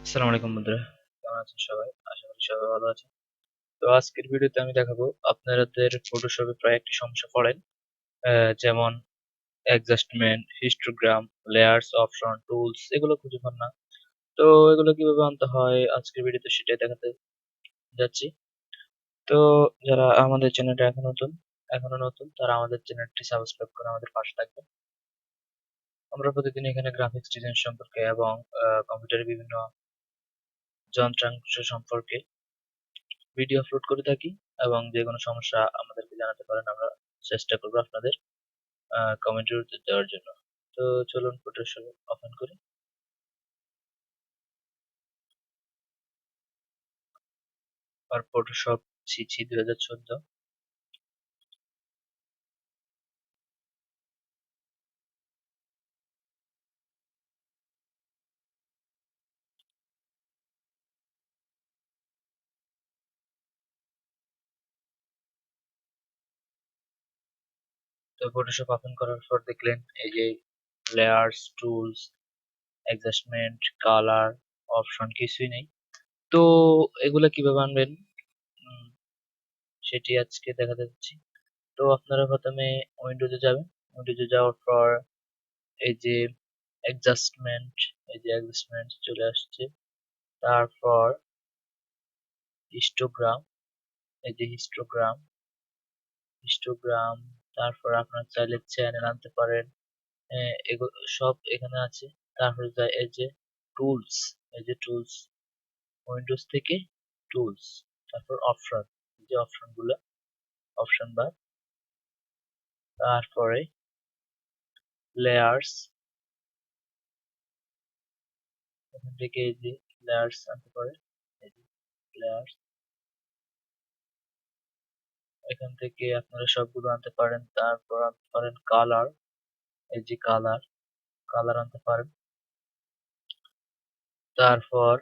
আসসালামু আলাইকুম বন্ধুরা, কেমন আছেন সবাই? আশা করি সবাই ভালো আছেন। তো আজকের ভিডিওতে আমি দেখাবো আপনাদের ফটোশপে প্রায় একটি সমস্যা পড়েন, যেমন adjustment, histogram, layers, option, tools এগুলো খুঁজে পান না। তো এগুলো কিভাবে আনতে হয় আজকের ভিডিওতে সেটাই দেখাতে যাচ্ছি। তো যারা আমাদের চ্যানেলটা এখনো নতুন তারা আমাদের চ্যানেলটি সাবস্ক্রাইব করে আমাদের পাশে থাকবেন। আমরা প্রতিদিন এখানে গ্রাফিক্স ডিজাইন সম্পর্কে এবং কম্পিউটারের বিভিন্ন যন্ত্রাংশ সম্পর্কে ভিডিও আপলোড করে থাকি এবং যে কোনো সমস্যা আমাদেরকে জানাতে পারেন। আমরা চেষ্টা করবো আপনাদের কমেন্টের উত্তর দেওয়ার জন্য। তো চলুন ফটোশপ ওপেন করি। আর ফটোশপ সিসি 2014। তো ফটোশপ ওপেন করার পর দেখলেন এই যে layers, tools, adjustment, colour, option কিছুই নেই। তো এগুলা কিভাবে আনবেন উম, সেটি আজকে দেখা যাচ্ছে। তো আপনারা প্রথমে উইন্ডোজে যাবেন। উইন্ডোজে যাওয়ার পর এই যে অ্যাডজাস্টমেন্ট, এই যে অ্যাডজাস্টমেন্ট চলে আসছে। তারপর হিস্টোগ্রাম, এই যে হিস্টোগ্রাম। তারপর আপনার চাইলে চ্যানেল আনতে পারেন। এগুলো সব এখানে আছে। তারপরে এই যে টুলস, এই যে টুলস, উইন্ডোজ থেকে টুলস। তারপর অপশন, এই যে অপশন গুলো, অপশন বার। তারপরে লেয়ার্স, এখান থেকে এই যে লেয়ার্স আনতে পারেন। এই যে লেয়ার্স, এখান থেকে আপনারা সবগুলো আনতে পারেন। তারপর আনতে পারেন কালার, এই যে কালার, কালার আনতে পারেন। তারপর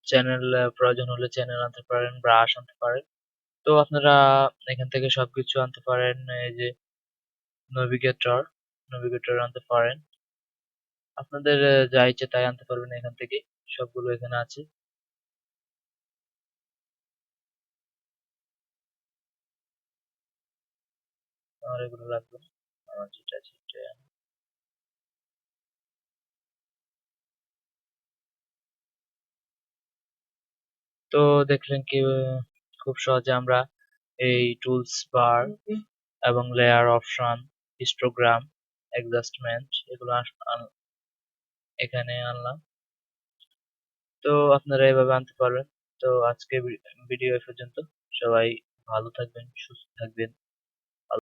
চ্যানেল, প্রয়োজন হলে চ্যানেল আনতে পারেন, ব্রাশ আনতে পারেন। তো আপনারা এখান থেকে সবকিছু আনতে পারেন। এই যে নেভিগেটর, নেভিগেটর আনতে পারেন। আপনাদের যা ইচ্ছে তাই আনতে পারবেন এখান থেকে। সবগুলো এখানে আছে। আমার এগুলো লাগবে না। আমার যেটা আছে সেটাই আনি। তো দেখলেন কি খুব সহজে আমরা এই টুলস বার এবং লেয়ার, অপশন, হিস্টোগ্রাম, অ্যাডজাস্টমেন্ট এগুলো এখানে আনলাম। তো আপনারা এভাবে আনতে পারবেন। তো আজকে ভিডিও এ পর্যন্ত। সবাই ভালো থাকবেন, সুস্থ থাকবেন।